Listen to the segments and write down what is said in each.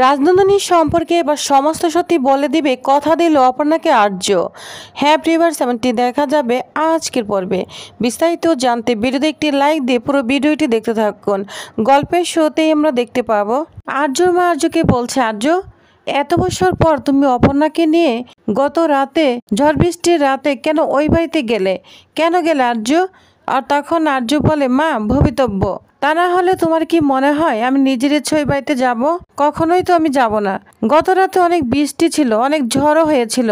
রাজনন্দিনী সম্পর্কে এবার সমস্ত সত্যি বলে দিবে কথা দিল অপর্ণাকে আর্য। হ্যাঁ প্রিভার্স, এমনটি দেখা যাবে আজকের পর্বে। বিস্তারিত জানতে ভিডিওতে একটি লাইক দিয়ে পুরো ভিডিওটি দেখতে থাকুন। গল্পের শোতেই আমরা দেখতে পাবো আর্যর মা আর্যকে বলছে, আর্য এত বছর পর তুমি অপর্ণাকে নিয়ে গত রাতে ঝড় বৃষ্টির রাতে কেন ওই বাড়িতে গেলে? কেন গেলে আর্য? আর তখন আর্য বলে, মা ভবিতব্য, তা না হলে তোমার কি মনে হয় আমি নিজের ইচ্ছে ওই বাড়িতে যাব? কখনোই তো আমি যাব না। গত রাতে অনেক বৃষ্টি ছিল, অনেক ঝড়ও হয়েছিল,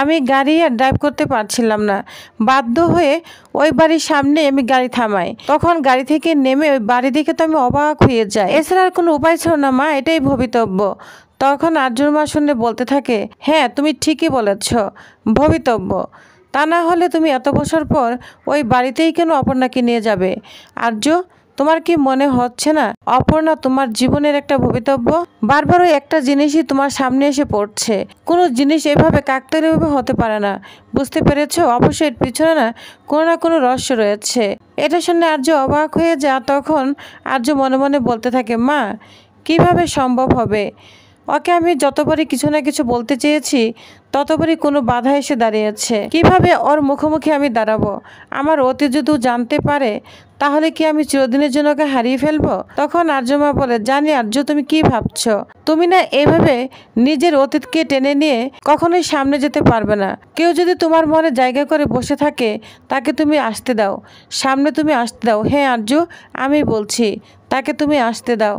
আমি গাড়ি আর ড্রাইভ করতে পারছিলাম না। বাধ্য হয়ে ওই বাড়ির সামনে আমি গাড়ি থামাই। তখন গাড়ি থেকে নেমে ওই বাড়ি দেখে তো আমি অবাক হয়ে যাই। এছাড়া আর কোনো উপায় ছিল না মা, এটাই ভবিতব্য। তখন আর্যর মা শুনে বলতে থাকে, হ্যাঁ তুমি ঠিকই বলেছ, ভবিতব্য। তা না হলে তুমি এত বছর পর ওই বাড়িতেই কেন অপর্ণাকে নিয়ে যাবে? আর্য, তোমার কি মনে হচ্ছে না অপর্ণা তোমার জীবনের একটা ভবিতব্য? বারবার ওই একটা জিনিসই তোমার সামনে এসে পড়ছে। কোনো জিনিস এভাবে কাকতালীয়ভাবে হতে পারে না, বুঝতে পেরেছো? অবশ্যই এর পিছনে না কোনো রহস্য রয়েছে। এটা শুনে আর্য অবাক হয়ে যায়। তখন আর্য মনে মনে বলতে থাকে, মা কিভাবে সম্ভব হবে? ওকে আমি যতবারই কিছু না কিছু বলতে চেয়েছি ততবারই কোনো বাধা এসে দাঁড়িয়েছে। কিভাবে ওর মুখোমুখি আমি দাঁড়াবো? আমার অতীত যদি জানতে পারে তাহলে কি আমি চিরদিনের জন্য ওকে হারিয়ে ফেলবো? তখন আর্যমা বলে, জানি আর্য তুমি কি ভাবছো। তুমি না এভাবে নিজের অতীতকে টেনে নিয়ে কখনোই সামনে যেতে পারবে না। কেউ যদি তোমার মনে জায়গা করে বসে থাকে তাকে তুমি আসতে দাও, সামনে তুমি আসতে দাও। হ্যাঁ আর্য, আমি বলছি তাকে তুমি আসতে দাও।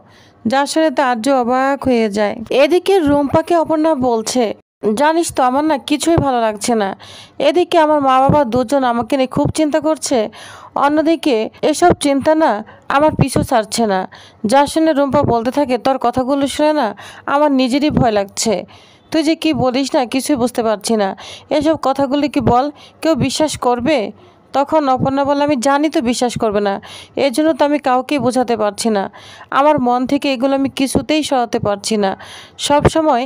যা শুনে তো আর্য অবাক হয়ে যায়। এদিকে রুম্পাকে অপর্ণা বলছে, জানিস তো আমার না কিছুই ভালো লাগছে না। এদিকে আমার মা বাবা দুজন আমাকে নিয়ে খুব চিন্তা করছে, অন্যদিকে এসব চিন্তা না আমার পিছু ছাড়ছে না। যা শুনে রুম্পা বলতে থাকে, তোর কথাগুলো শুনে না আমার নিজেরই ভয় লাগছে। তুই যে কি বলিস না কিছুই বুঝতে পারছি না। এসব কথাগুলি কি বল, কেউ বিশ্বাস করবে? তখন অপর্ণা বলে, আমি জানি তো বিশ্বাস করবে না, এর জন্য তো আমি কাউকেই বোঝাতে পারছি না। আমার মন থেকে এগুলো আমি কিছুতেই সরাতে পারছি না। সব সময়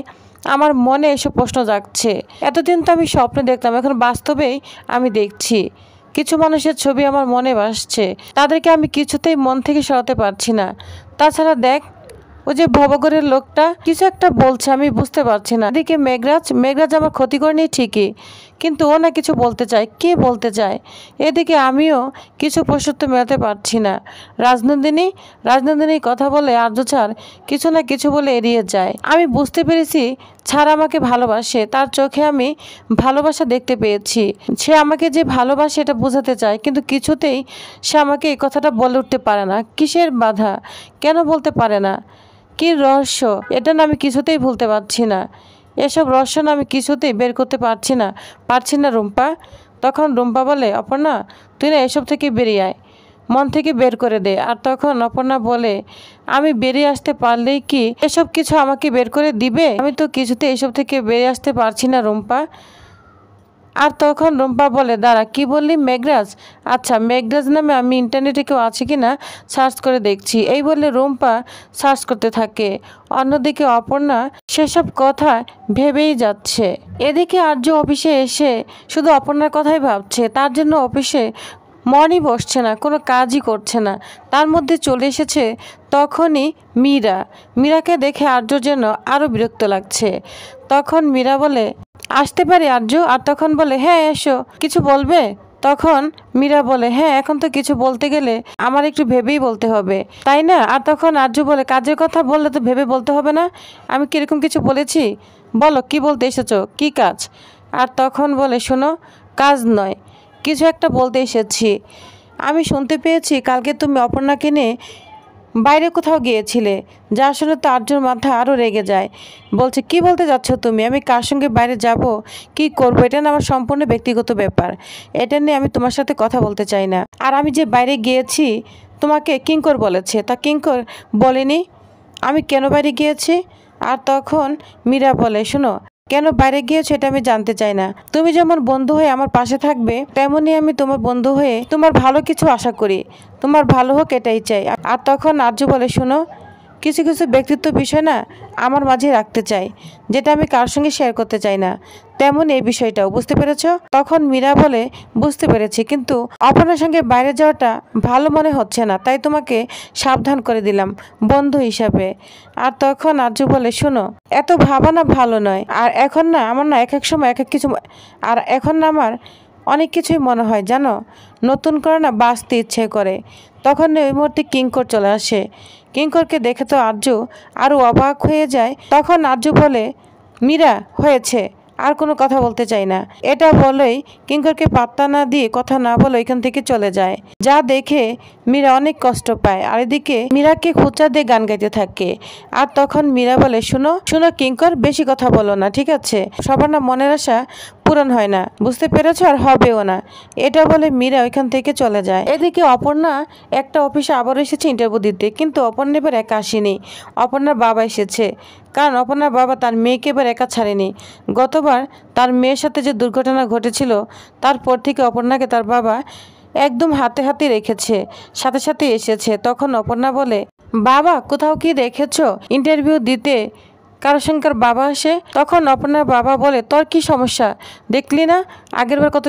আমার মনে এসব প্রশ্ন জাগছে। এতদিন তো আমি স্বপ্নে দেখতাম, এখন বাস্তবেই আমি দেখছি কিছু মানুষের ছবি আমার মনে ভাসছে, তাদেরকে আমি কিছুতেই মন থেকে সরাতে পারছি না। তাছাড়া দেখ, ওই যে ভবঘরের লোকটা কিছু একটা বলছে, আমি বুঝতে পারছি না। এদিকে মেঘরাজ আমার ক্ষতি করেনি ঠিকই, কিন্তু ও না কিছু বলতে চায়। কে বলতে চায়? এদিকে আমিও কিছু প্রশ্ন মেলাতে পারছি না। রাজনন্দিনী কথা বলে আর্য ছাড় কিছু না কিছু বলে এড়িয়ে যায়। আমি বুঝতে পেরেছি ছাড় আমাকে ভালোবাসে, তার চোখে আমি ভালোবাসা দেখতে পেয়েছি। সে আমাকে যে ভালোবাসে এটা বোঝাতে চায়, কিন্তু কিছুতেই সে আমাকে এই কথাটা বলে উঠতে পারে না। কিসের বাধা? কেন বলতে পারে না? কি রহস্য? এটা না আমি কিছুতেই ভুলতে পারছি না। এসব রহস্য না আমি কিছুতেই বের করতে পারছি না রুম্পা। তখন রুম্পা বলে, অপর্ণা তুই না এসব থেকে বেরিয়ে আয়, মন থেকে বের করে দে। আর তখন অপর্ণা বলে, আমি বেরিয়ে আসতে পারলেই কি এসব কিছু আমাকে বের করে দিবে? আমি তো কিছুতে এসব থেকে বেরিয়ে আসতে পারছি না রুম্পা। আর তখন রুম্পা বলে, দাঁড়া কি বললি? মেঘরাজ? আচ্ছা মেঘরাজ নামে আমি ইন্টারনেটে কেউ আছে কি না সার্চ করে দেখছি। এই বলে রুম্পা সার্চ করতে থাকে। অন্যদিকে অপর্ণা সেসব কথা ভেবেই যাচ্ছে। এদিকে আর্য অফিসে এসে শুধু অপর্ণার কথাই ভাবছে। তার জন্য অফিসে মনই বসছে না, কোনো কাজই করছে না। তার মধ্যে চলে এসেছে তখনই মীরাকে দেখে আর্য যেন আরও বিরক্ত লাগছে। তখন মীরা বলে, আসতে পারি আর্য? আর তখন বলে, হ্যাঁ এসো, কিছু বলবে? তখন মীরা বলে, হ্যাঁ এখন তো কিছু বলতে গেলে আমার একটু ভেবেই বলতে হবে, তাই না? আর তখন আর্য বলে, কাজের কথা বললে তো ভেবে বলতে হবে না? আমি কিরকম কিছু বলেছি? বলো কি বলতে এসেছো, কি কাজ? আর তখন বলে, শোনো, কাজ নয়, কিছু একটা বলতে এসেছি। আমি শুনতে পেয়েছি কালকে তুমি অপর্ণাকে নিয়ে বাইরে কোথাও গিয়েছিলে। যা শুনে তো আর্যর মাথা আরও রেগে যায়। বলছে, কি বলতে যাচ্ছ তুমি? আমি কার সঙ্গে বাইরে যাব, কি করব, এটা না আমার সম্পূর্ণ ব্যক্তিগত ব্যাপার। এটা নিয়ে আমি তোমার সাথে কথা বলতে চাই না। আর আমি যে বাইরে গিয়েছি তোমাকে কিঙ্কর বলেছে, তা কিঙ্কর বলেনি আমি কেন বাইরে গিয়েছি? আর তখন মীরা বলে, শোনো, কেন বাইরে গিয়েছো এটা আমি জানতে চাই না। তুমি যেমন বন্ধু হয়ে আমার পাশে থাকবে, তেমনই আমি তোমার বন্ধু হয়ে তোমার ভালো কিছু আশা করি। তোমার ভালো হোক এটাই চাই। আর তখন আর্য বলে, শোনো, কিছু কিছু ব্যক্তিত্ব বিষয় না আমার মাঝে রাখতে চাই, যেটা আমি কার সঙ্গে শেয়ার করতে চাই না। তেমন এই বিষয়টাও, বুঝতে পেরেছ? তখন মীরা বলে, বুঝতে পেরেছি, কিন্তু অপর্ণার সঙ্গে বাইরে যাওয়াটা ভালো মনে হচ্ছে না, তাই তোমাকে সাবধান করে দিলাম বন্ধু হিসাবে। আর তখন আর্য বলে, শোনো, এত ভাবা না ভালো নয়। আর এখন না আমার না এক এক সময় এক এক কিছু, আর এখন না আমার অনেক কিছুই মনে হয় জানো, নতুন করে না বাঁচতে ইচ্ছে করে। তখন ওই মুহূর্তে কিঙ্কর চলে আসে। কিঙ্করকে দেখে তো আর্য আরও অবাক হয়ে যায়। তখন আর্য বলে, মীরা, হয়েছে, আর কোনো কথা বলতে চাই না। এটা বলেই কিঙ্করকে পাত্তা না দিয়ে, কথা না বলে এখান থেকে চলে যায়। যা দেখে মীরা অনেক কষ্ট পায়। আর এদিকে মীরাকে খুঁচা দিয়ে গান গাইতে থাকে। আর তখন মীরা বলে, শুনো শুনো কিঙ্কর, বেশি কথা বলো না, ঠিক আছে? সবার না মনের আশা পূরণ হয় না, বুঝতে পেরেছো? আর হবেও না। এটা বলে মীরা ওইখান থেকে চলে যায়। এদিকে অপর্ণা একটা অফিসে আবার এসেছে ইন্টারভিউ দিতে, কিন্তু অপর্ণা এবার একা আসেনি, অপর্ণার বাবা এসেছে। কারণ অপর্ণার বাবা তার মেয়েকে এবার একা ছাড়েনি। গতবার তার মেয়ের সাথে যে দুর্ঘটনা ঘটেছিল, তারপর থেকে অপর্ণাকে তার বাবা একদম হাতে হাতে রেখেছে, সাথে সাথে এসেছে। তখন অপর্ণা বলে, বাবা, কোথাও কি দেখেছো ইন্টারভিউ দিতে কারোর সঙ্গে বাবা আসে? তখন অপর্ণার বাবা বলে, তোর কি সমস্যা? দেখলি না আগেরবার কত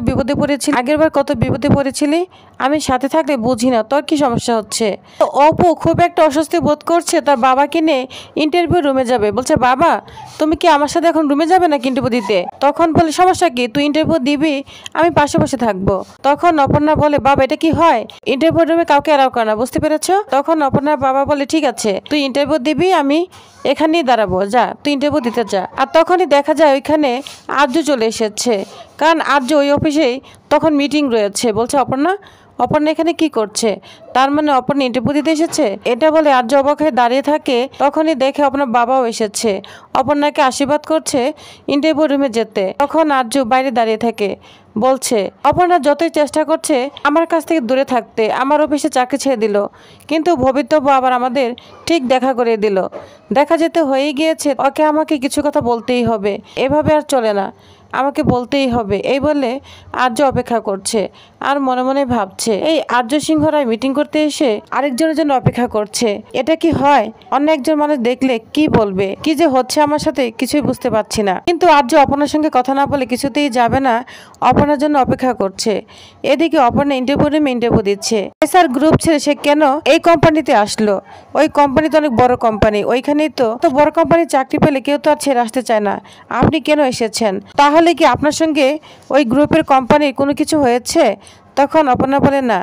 বিপদে পড়েছিলি? আমি সাথে থাকলে বুঝি না তোর কি সমস্যা হচ্ছে। তো অপু খুব একটা অস্বস্তি বোধ করছে, তার বাবাকে নিয়ে ইন্টারভিউ রুমে যাবে। বলছে, বাবা, তুমি কি আমার সাথে এখন রুমে যাবে নাকি ইন্টারভিউ দিতে? তখন বলে, সমস্যা কি, তুই ইন্টারভিউ দিবি, আমি পাশে বসে থাকবো। তখন অপর্ণা বলে, বাবা, এটা কি হয়? ইন্টারভিউ রুমে কাউকে অ্যালাউ করে না, বুঝতে পেরেছো? তখন অপর্ণার বাবা বলে, ঠিক আছে, তুই ইন্টারভিউ দিবি, আমি এখানেই দাঁড়াবো, যা তুই ইন্টারভিউ দিতে যা। আর তখনই দেখা যায় ওইখানে আর্য চলে এসেছে, কারণ আর্য ওই অফিসেই তখন মিটিং রয়েছে। বলছে, অপর্ণা এখানে কি করছে? তার মানে অপর্ণা ইন্টারভিউ দিতে এসেছে। এটা বলে আর্য অবাক হয়ে দাঁড়িয়ে থাকে। তখনই দেখে আপনার বাবাও এসেছে, অপর্ণাকে আশীর্বাদ করছে ইন্টারভিউ রুমে যেতে। তখন আর্য বাইরে দাঁড়িয়ে থাকে, বলছে, অপর্ণা যতই চেষ্টা করছে আমার কাছ থেকে দূরে থাকতে, আমার অফিসে চাকরি ছেড়ে দিল, কিন্তু ভবিতব্য আবার আমাদের ঠিক দেখা করে দিল। দেখা যেতে হয়েই গিয়েছে, ওকে আমাকে কিছু কথা বলতেই হবে, এভাবে আর চলে না, আমাকে বলতেই হবে। এই বলে আর্য অপেক্ষা করছে আর মনে মনে ভাবছে, এই আর্য সিংহ রায় মিটিং করতে এসে আরেকজনের জন্য অপেক্ষা করছে, এটা কি হয়? অন্য একজন মানুষ দেখলে কি বলবে? কি যে হচ্ছে আমার সাথে কিছুই বুঝতে পারছি না। কিন্তু আর্য অপর্ণার সঙ্গে কথা না বলে কিছুতেই যাবে না, অপর্ণার জন্য অপেক্ষা করছে। এদিকে অপর্ণা ইন্টারভিউ দিচ্ছে। এসআর গ্রুপ ছেড়ে সে কেন এই কোম্পানিতে আসলো? ওই কোম্পানি তো অনেক বড় কোম্পানি, ওইখানেই তো বড় কোম্পানির চাকরি পেলে কেউ তো আর ছেড়ে আসতে চায় না। আপনি কেন এসেছেন? তাহলে কি আপনার সঙ্গে ওই গ্রুপের কোম্পানির কোনো কিছু হয়েছে? তখন অপর্ণা বলে, না,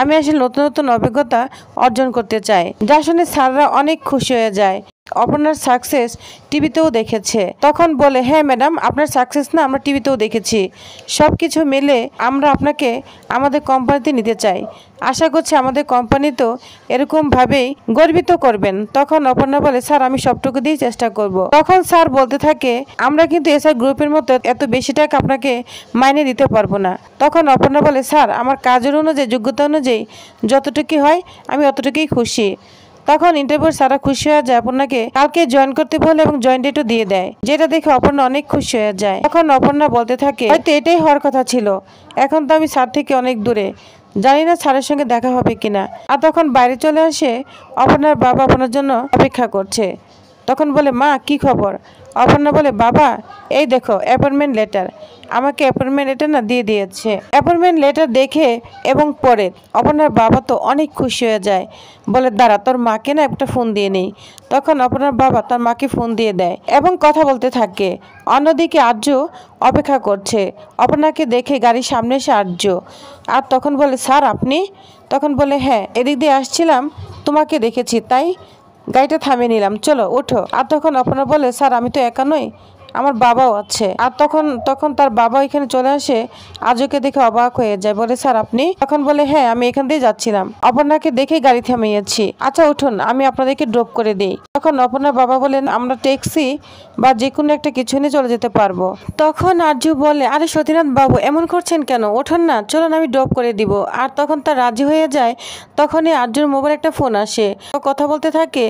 আমি আসলে নতুন নতুন অভিজ্ঞতা অর্জন করতে চাই। যা শুনে স্যাররা অনেক খুশি হয়ে যায়। অপর্ণার সাকসেস টিভিতেও দেখেছে। তখন বলে, হ্যাঁ ম্যাডাম, আপনার সাকসেস না আমরা টিভিতেও দেখেছি। সব কিছু মিলে আমরা আপনাকে আমাদের কোম্পানিতে নিতে চাই। আশা করছি আমাদের কোম্পানি তো এরকমভাবেই গর্বিত করবেন। তখন অপর্ণা বলে, স্যার, আমি সবটুকু দিয়ে চেষ্টা করব। তখন স্যার বলতে থাকে, আমরা কিন্তু এসআর গ্রুপের মতো এত বেশি টাকা আপনাকে মাইনে দিতে পারবো না। তখন অপর্ণা বলে, স্যার, আমার কাজের অনুযায়ী, যোগ্যতা অনুযায়ী যতটুকু হয় আমি অতটুকুই খুশি। তখন ইন্টারভিউ সারা খুশি হয়ে যায়, অপর্ণাকে কালকে জয়েন করতে বলে এবং জয়েন ডেটও দিয়ে দেয়, যেটা দেখে অপর্ণা অনেক খুশি হয়ে যায়। তখন অপর্ণা বলতে থাকে, হয়তো এটাই হওয়ার কথা ছিল, এখন তো আমি স্যার থেকে অনেক দূরে, জানি না স্যারের সঙ্গে দেখা হবে কিনা। আর তখন বাইরে চলে আসে, অপর্ণার বাবা অপর্ণার জন্য অপেক্ষা করছে। তখন বলে, মা, কি খবর? অপর্ণা বলে, বাবা, এই দেখো অ্যাপয়েন্টমেন্ট লেটার, আমাকে অ্যাপয়েন্টমেন্ট লেটার না দিয়ে দিয়েছে। অ্যাপয়েন্টমেন্ট লেটার দেখে এবং পড়ে অপর্ণার বাবা তো অনেক খুশি হয়ে যায়, বলে, দাঁড়া, তোর মাকে না একটা ফোন দিয়ে নেই। তখন অপর্ণার বাবা তার মাকে ফোন দিয়ে দেয় এবং কথা বলতে থাকে। অন্যদিকে আর্য অপেক্ষা করছে, অপর্ণাকে দেখে গাড়ির সামনে এসে আর্য। আর তখন বলে, স্যার, আপনি? তখন বলে, হ্যাঁ, এদিক দিয়ে আসছিলাম, তোমাকে দেখেছি, তাই গাড়িটা থামিয়ে নিলাম, চলো ওঠো। আর তখন অপর্ণা বলে, স্যার, আমি তো একা নই, আমার বাবাও আছে। আর তখন তার বাবা এখানে চলে আসে, আর্যকে দেখে অবাক হয়ে যায়, বলে, স্যার, আপনি? তখন বলে, হ্যাঁ, আমি এখান দিয়ে যাচ্ছিলাম, অপর্ণাকে দেখে গাড়ি থামিয়েছি, আচ্ছা উঠুন, আমি আপনাদেরকে ড্রপ করে দিই। তখন অপর্ণার বাবা বলেন, আমরা ট্যাক্সি বা যে কোনো একটা কিছু নিয়ে চলে যেতে পারবো। তখন আর্য বলে, আরে সতীনাথ বাবু, এমন করছেন কেন, ওঠুন না, চলুন, আমি ড্রপ করে দিব। আর তখন তার রাজি হয়ে যায়। তখনই আর্যর মোবাইল একটা ফোন আসে, কথা বলতে থাকে।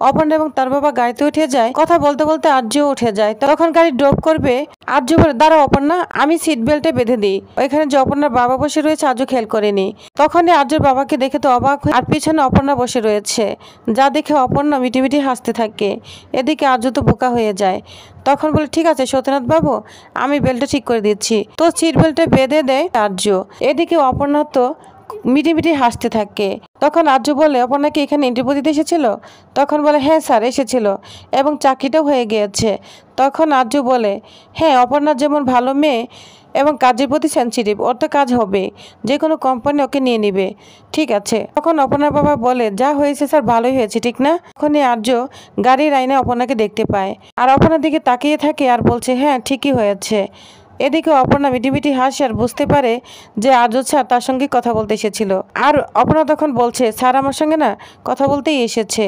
অপর্ণা এবং তার বাবা গাড়িতে উঠে যায়, কথা বলতে বলতে আর্যও উঠে যায়। তখন গাড়ি ড্রপ করবে আর্য বলে, দাঁড়াও অপর্ণা, আমি সিট বেল্টে বেঁধে দিই। ওইখানে যে অপর্ণার বাবা বসে রয়েছে আর্য খেয়াল করেনি। তখনই আর্যর বাবাকে দেখে তো অবাক হয়ে আর পিছনে অপর্ণা বসে রয়েছে, যা দেখে অপর্ণা মিটিমিটি হাসতে থাকে। এদিকে আর্য তো বোকা হয়ে যায়। তখন বলে, ঠিক আছে সত্যনাথ বাবু, আমি বেল্টটা ঠিক করে দিচ্ছি। তো সিট বেল্টে বেঁধে দেয় আর্য। এদিকে অপর্ণা তো মিটিমিটি হাসতে থাকে। তখন আর্য বলে, অপর্ণা কি এখানে ইন্টারভিউ দিতে এসেছিল? তখন বলে, হ্যাঁ স্যার এসেছিল এবং চাকরিটাও হয়ে গিয়েছে। তখন আর্য বলে, হ্যাঁ অপর্ণা যেমন ভালো মেয়ে এবং কাজের প্রতি সেন্সিটিভ, ওর তো কাজ হবে, যে কোনো কোম্পানি ওকে নিয়ে নিবে। ঠিক আছে। তখন অপর্ণার বাবা বলে, যা হয়েছে স্যার ভালোই হয়েছে, ঠিক না? তখনই আর্য গাড়ির আয়নায় অপর্ণাকে দেখতে পায় আর অপর্ণার দিকে তাকিয়ে থাকে আর বলছে, হ্যাঁ ঠিকই হয়েছে। এদিকে অপর্ণা মিটিমিটি হাসে আর বুঝতে পারে যে আর্য স্যার তার সঙ্গে কথা বলতে এসেছিল। আর অপর্ণা তখন বলছে, স্যার আমার সঙ্গে না কথা বলতেই এসেছে,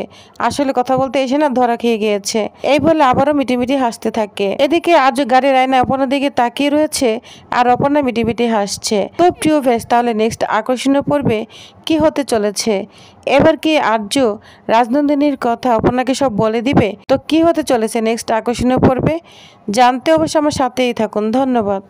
আসলে কথা বলতে এসে না ধরা খেয়ে গিয়েছে। এই বলে আবারও মিটিমিটি হাসতে থাকে। এদিকে আর্য গাড়ির আয়নায় অপর্ণার দিকে তাকিয়ে রয়েছে আর অপর্ণা মিটিমিটি হাসছে। তো প্রিয় ভেস, তাহলে নেক্সট আকর্ষণীয় পর্বে কি হতে চলেছে? এবার কি আর্য রাজনন্দিনীর কথা অপর্ণাকে সব বলে দিবে? তো কি হতে চলেছে নেক্সট আকর্ষণীয় পর্বে জানতে অবশ্যই আমার সাথেই থাকুন। ধন্যবাদ।